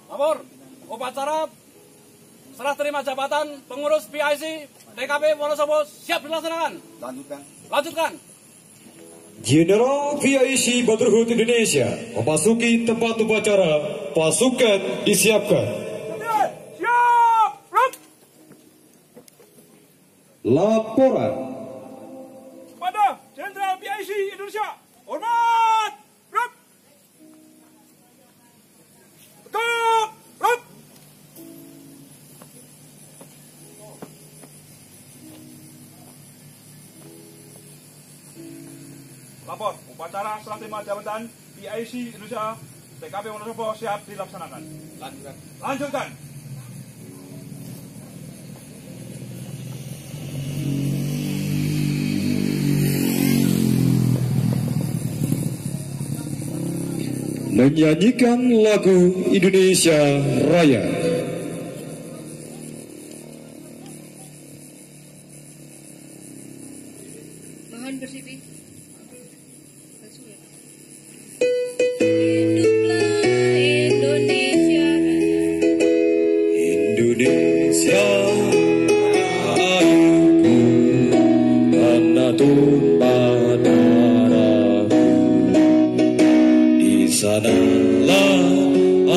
Lapor, upacara serah terima jabatan pengurus PIC TKP Wonosobo siap dilaksanakan. Lanjutkan. General PIC Brotherhood Indonesia memasuki tempat upacara. Pasukan disiapkan. Siap. Laporan Pada Jenderal PIC Indonesia. Hormat. Tetap. Lapor, upacara serah terima jabatan PIC Indonesia TKP Wonosobo siap dilaksanakan. Lanjutkan. menyanyikan lagu Indonesia Raya. Mohon bersih. Indonesia ayahku, tanah tumpah darahku. Di sanalah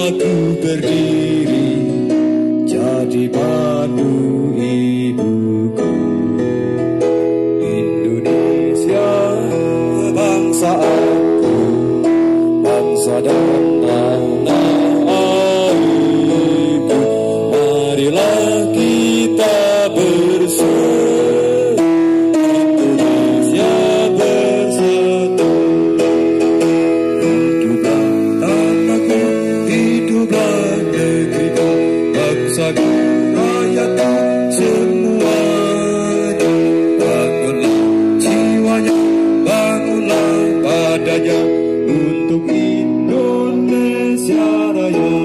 aku berdiri, jadi padu ibuku. Indonesia bangsaanku, bangsa dan tanah airku. Marilah kita bersatu, Indonesia bersatu. Hiduplah tanahku, hiduplah negeriku, bangsaku, rakyatku semuanya. Bangunlah jiwanya, bangunlah badannya untuk Indonesia Raya.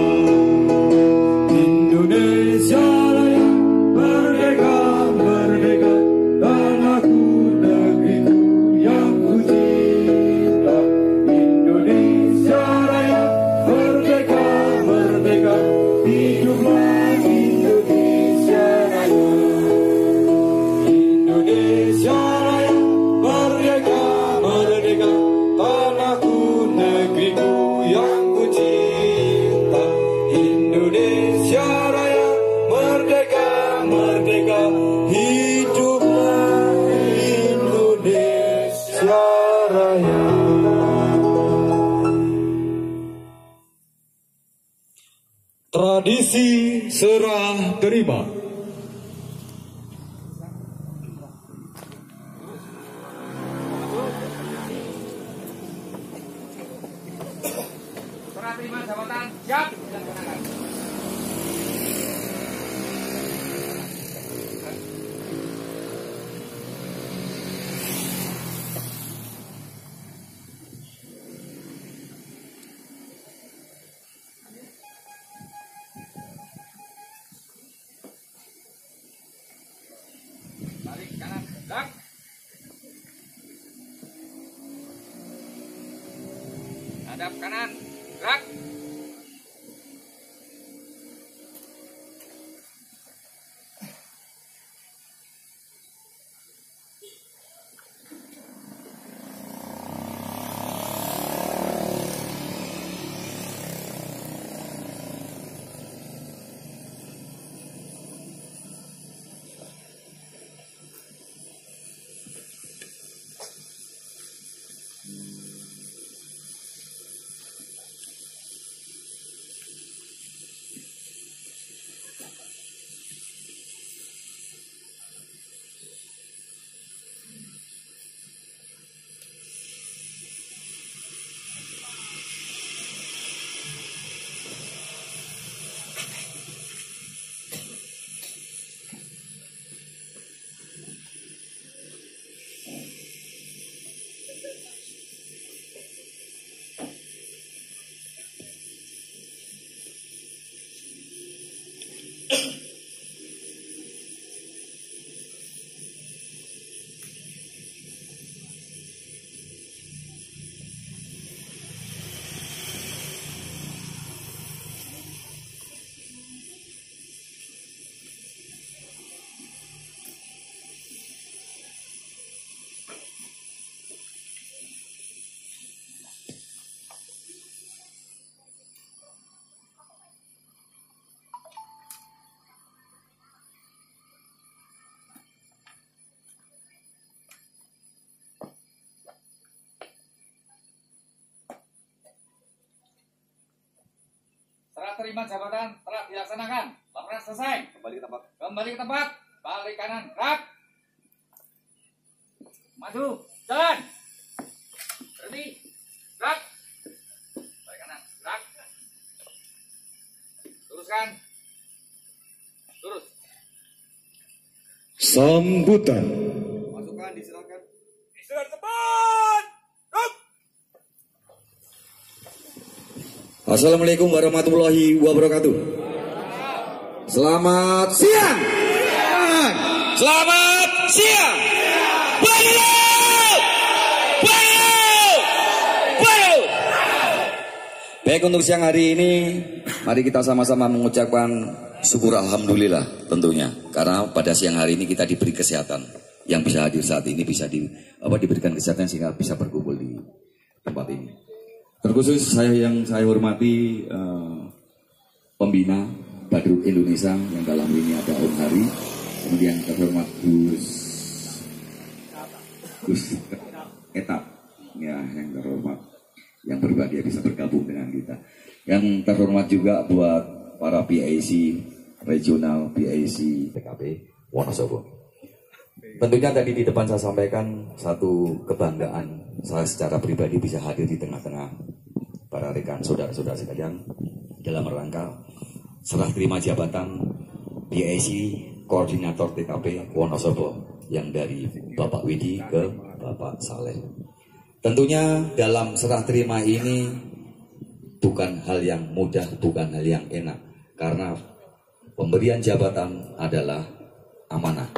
Indonesia Raya, merdeka, merdeka, tanahku, negeriku yang ku cinta. Indonesia Raya, merdeka, merdeka, hiduplah Indonesia Raya. Indonesia Raya, merdeka, merdeka, tanahku, negeriku yang ku cinta. Indonesia Raya, merdeka, merdeka, hiduplah Indonesia Raya. Tradisi serah terima. Serah terima jabatan siap dilaksanakan. Balik kanan, gerak. Hadap kanan, gerak. serah terima jabatan telah dilaksanakan. Laporan selesai. Kembali ke tempat. Kembali ke tempat. Balik kanan. Gerak. Maju. Jalan. Berhenti. Gerak. Balik kanan. Gerak. Luruskan. Lurus. Sambutan. Pasukan diserahkan. Istirahat cepat. Ruk. Assalamualaikum warahmatullahi wabarakatuh. Selamat siang. Selamat siang. Baik, untuk siang hari ini mari kita sama-sama mengucapkan syukur alhamdulillah tentunya, karena pada siang hari ini kita diberi kesehatan. Yang bisa hadir saat ini bisa diberikan kesehatan sehingga bisa berkumpul di tempat ini. Terkhusus yang saya hormati pembina Badrut Indonesia yang dalam ini ada Om Hari, kemudian terhormat Gus Etap, ya, yang terhormat, yang berbahagia bisa bergabung dengan kita. Yang terhormat juga buat para PIC regional, PIC TKP Wonosobo. Tentunya tadi di depan saya sampaikan satu kebanggaan saya secara pribadi bisa hadir di tengah-tengah para rekan saudara-saudara sekalian dalam rangka serah terima jabatan PIC Koordinator TKP Wonosobo yang dari Bapak Widi ke Bapak Saleh. Tentunya dalam serah terima ini bukan hal yang mudah, bukan hal yang enak, karena pemberian jabatan adalah amanah.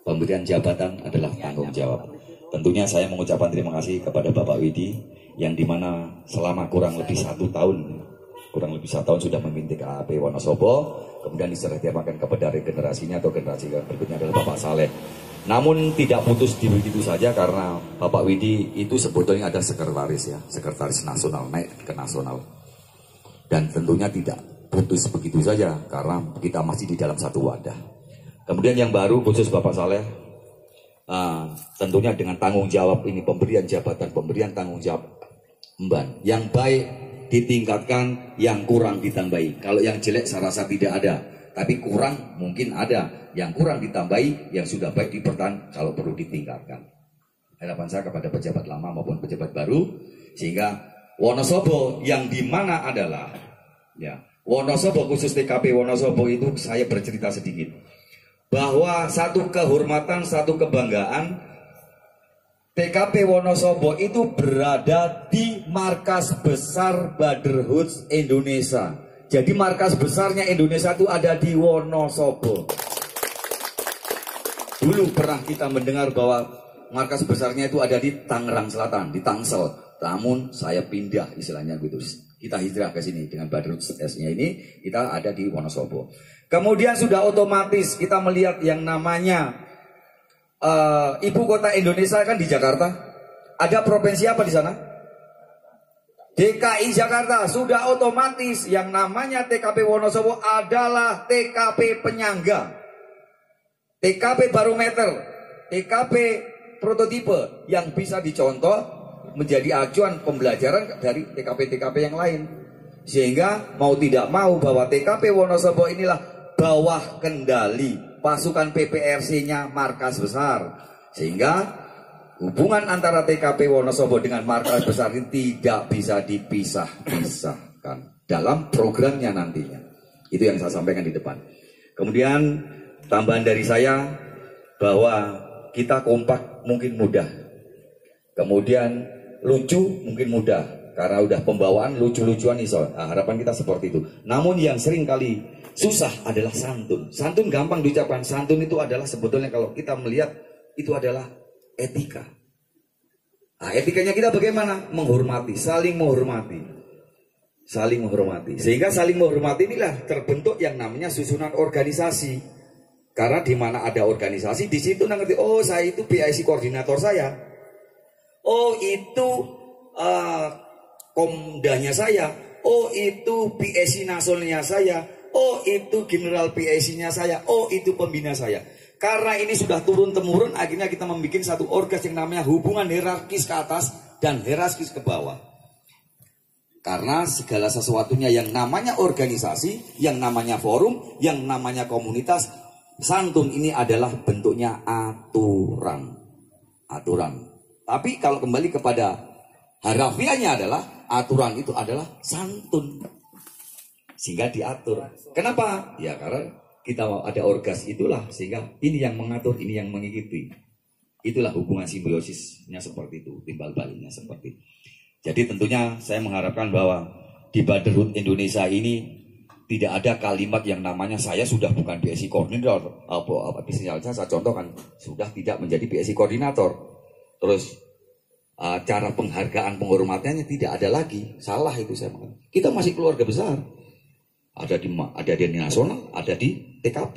Pemberian jabatan adalah tanggung jawab. Tentunya saya mengucapkan terima kasih kepada Bapak Widi yang dimana selama kurang lebih satu tahun sudah memimpin TKP Wonosobo, kemudian diserahkan kepada regenerasinya atau generasi berikutnya adalah Bapak Saleh. Namun tidak putus di begitu saja, karena Bapak Widi itu sebetulnya ada sekretaris, ya, sekretaris nasional, naik ke nasional. Dan tentunya tidak putus begitu saja karena kita masih di dalam satu wadah. Kemudian yang baru khusus Bapak Saleh, tentunya dengan tanggung jawab ini, pemberian jabatan, pemberian tanggung jawab emban. Yang baik ditingkatkan, yang kurang ditambahi. Kalau yang jelek saya rasa tidak ada, tapi kurang mungkin ada. Yang kurang ditambahi, yang sudah baik dipertahankan kalau perlu ditingkatkan. Harapan saya kepada pejabat lama maupun pejabat baru, sehingga Wonosobo yang dimana adalah, ya, Wonosobo khusus TKP Wonosobo itu saya bercerita sedikit. Bahwa satu kehormatan, satu kebanggaan, TKP Wonosobo itu berada di markas besar Brotherhood Indonesia. Jadi markas besarnya Indonesia itu ada di Wonosobo. Dulu pernah kita mendengar bahwa markas besarnya itu ada di Tangerang Selatan, di Tangsel. Namun saya pindah istilahnya gitu. Kita hijrah ke sini dengan Brotherhood S-nya ini, kita ada di Wonosobo. Kemudian sudah otomatis kita melihat yang namanya ibu kota Indonesia kan di Jakarta. Ada provinsi apa di sana? DKI Jakarta. Sudah otomatis yang namanya TKP Wonosobo adalah TKP penyangga, TKP barometer, TKP prototipe yang bisa dicontoh menjadi acuan pembelajaran dari TKP-TKP yang lain. Sehingga mau tidak mau bahwa TKP Wonosobo inilah bawah kendali pasukan PPRC-nya markas besar. Sehingga hubungan antara TKP Wonosobo dengan markas besar ini tidak bisa dipisah-pisahkan dalam programnya nantinya. Itu yang saya sampaikan di depan. Kemudian tambahan dari saya bahwa kita kompak mungkin mudah. Kemudian lucu mungkin mudah, karena udah pembawaan lucu-lucuan iso. Nah, harapan kita seperti itu. Namun yang sering kali susah adalah santun. Santun gampang diucapkan. Santun itu adalah sebetulnya kalau kita melihat itu adalah etika. Nah, etikanya kita bagaimana? Menghormati, saling menghormati. Saling menghormati. Sehingga saling menghormati inilah terbentuk yang namanya susunan organisasi. Karena di mana ada organisasi, di situ ngerti, oh saya itu PIC koordinator saya. Oh itu komdanya saya. Oh itu PIC nasionalnya saya. Oh itu general PIC-nya saya. Oh itu pembina saya. Karena ini sudah turun-temurun, akhirnya kita membuat satu orgas yang namanya hubungan hierarkis ke atas dan hierarkis ke bawah. Karena segala sesuatunya yang namanya organisasi, yang namanya forum, yang namanya komunitas, santun ini adalah bentuknya aturan. Aturan. Tapi kalau kembali kepada harafiahnya adalah aturan itu adalah santun. Sehingga diatur. Kenapa? Ya karena kita ada orgas itulah, sehingga ini yang mengatur, ini yang mengikuti. Itulah hubungan simbiosisnya seperti itu, timbal baliknya seperti itu. Jadi tentunya saya mengharapkan bahwa di Brotherhood Indonesia ini tidak ada kalimat yang namanya saya sudah bukan PSI koordinator. Misalnya saya contohkan, sudah tidak menjadi PSI koordinator. Terus cara penghargaan penghormatannya tidak ada lagi. Salah itu saya mengatakan. Kita masih keluarga besar. Ada di nasional, ada di TKP.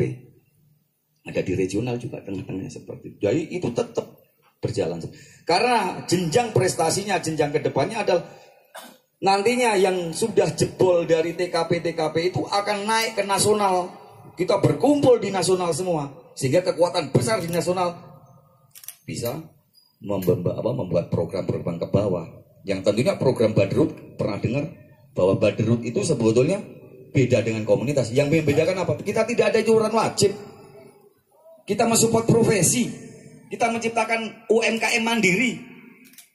Ada di regional juga tengah-tengahnya seperti itu. Jadi itu tetap berjalan. Karena jenjang prestasinya, jenjang kedepannya adalah nantinya yang sudah jebol dari TKP itu akan naik ke nasional. Kita berkumpul di nasional semua. Sehingga kekuatan besar di nasional bisa membuat program-program ke bawah. Yang tentunya program Brotherhood, pernah dengar bahwa Brotherhood itu sebetulnya beda dengan komunitas. Yang membedakan apa? Kita tidak ada iuran wajib. Kita mensupport profesi. Kita menciptakan UMKM mandiri.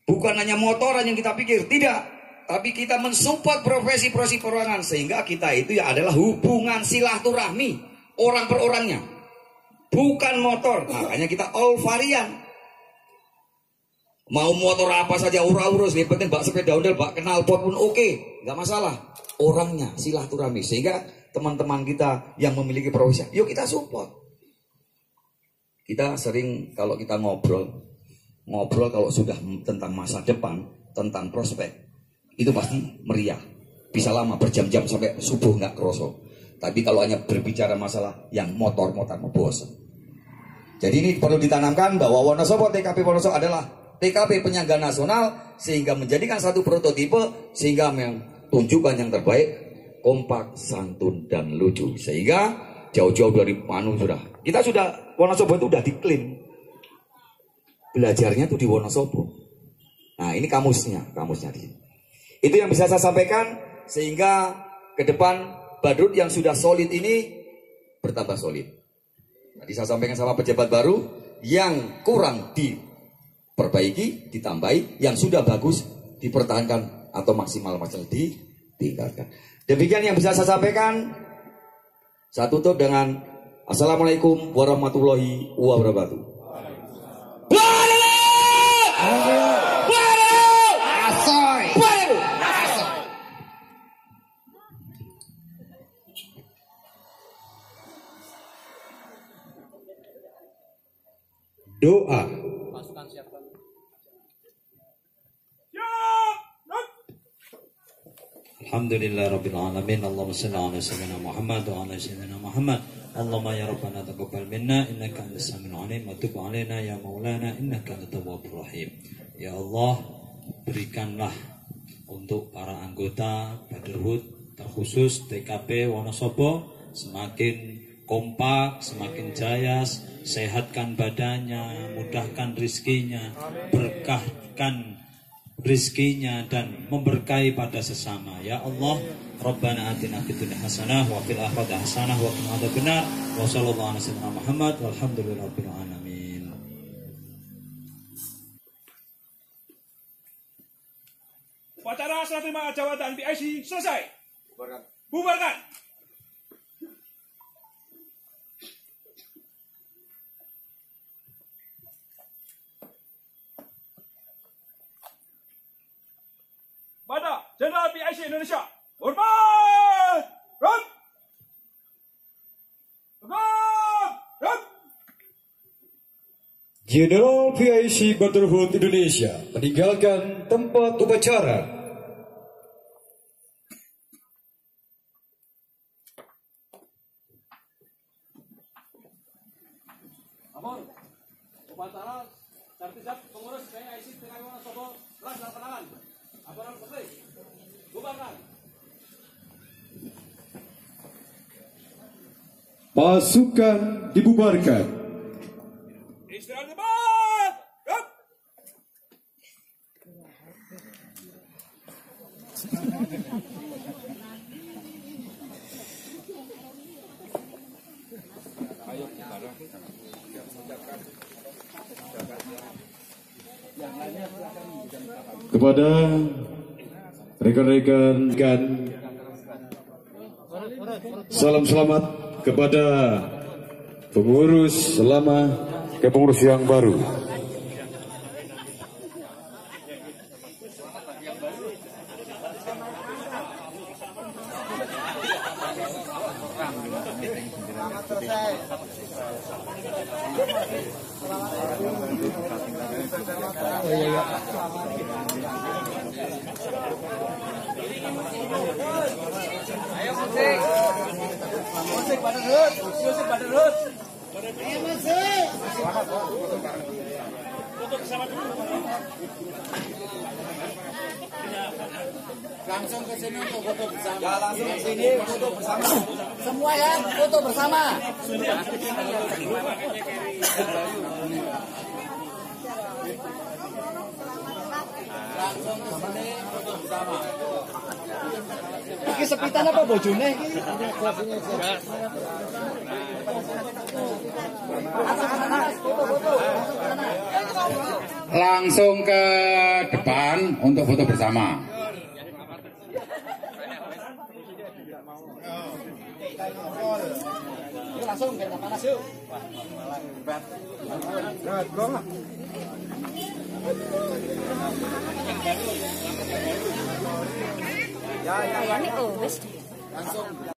Bukan hanya motoran yang kita pikir, tidak. Tapi kita mensupport profesi-profesi perorangan. Sehingga kita itu ya adalah hubungan silaturahmi. Orang per orangnya. Bukan motor. Makanya kita all varian. Mau motor apa saja urus. Yang penting bak sepeda ondel, bak knalpot pun oke. Nggak masalah. Orangnya silaturahmi. Sehingga teman-teman kita yang memiliki profesi, yuk kita support. Kita sering kalau kita ngobrol kalau sudah tentang masa depan, tentang prospek, itu pasti meriah. Bisa lama, berjam-jam sampai subuh nggak kerosok. Tapi kalau hanya berbicara masalah yang motor-motor, bosan. Jadi ini perlu ditanamkan bahwa Wonosobo TKP Wonosobo adalah TKP penyangga nasional, sehingga menjadikan satu prototipe, sehingga tunjukkan yang terbaik, kompak, santun, dan lucu. Sehingga jauh-jauh dari kita sudah Wonosobo itu sudah diklaim. Belajarnya itu di Wonosobo. Nah, ini kamusnya di sini. Itu yang bisa saya sampaikan, sehingga ke depan Brotherhood yang sudah solid ini bertambah solid. Tadi saya sampaikan sama pejabat baru, yang kurang diperbaiki, ditambahi, yang sudah bagus dipertahankan atau maksimal ditingkatkan. Demikian yang bisa saya sampaikan. Saya tutup dengan Assalamualaikum warahmatullahi wabarakatuh. Doa. Alhamdulillah Rabbil Alamin. Allahumma salli ala sayyidina Muhammad wa ala sayyidina Muhammad. Allahumma ya Rabbana taqabbal minna innaka antas samiul alim wa tub alaina ya maulana innaka antat tawwabur rahim. Ya Allah, berikanlah untuk para anggota Brotherhood terkhusus TKP Wonosobo semakin kompak, semakin jaya, sehatkan badannya, mudahkan rizkinya, berkahkan rizkinya, dan memberkahi pada sesama. Ya Allah, Rabbana atina fid dunya hasanah wa fil akhirati hasanah wa qina adzabannar. Wa sallallahu ala sayyidina Muhammad walhamdulillahirabbil alamin. Upacara serah terima jabatan PIC selesai. Bubarkan. Pada Jenderal PIC Indonesia, hormat! Jenderal PIC Brotherhood Indonesia meninggalkan tempat upacara. Namun, upacara sertifikat pengurus PIC TKP Wonosobo telah dilaksanakan. Aparan selesai. Bubarkan. Pasukan dibubarkan. Istirahat cepat. Yup. Kepada rekan-rekan, salam selamat kepada pengurus selama kepengurus yang baru. Ayo musik. Musik pada rut. Musik pada rut. Ayo musik. Foto bersama dulu. Langsung ke sini untuk foto bersama. Ya, langsung ke sini foto bersama. Semua ya, foto bersama. Langsung ke sini foto bersama. Iki sepitan apa bojone iki? Langsung ke depan untuk foto bersama. Langsung ke panas yuk. Ya, ini wis. Langsung.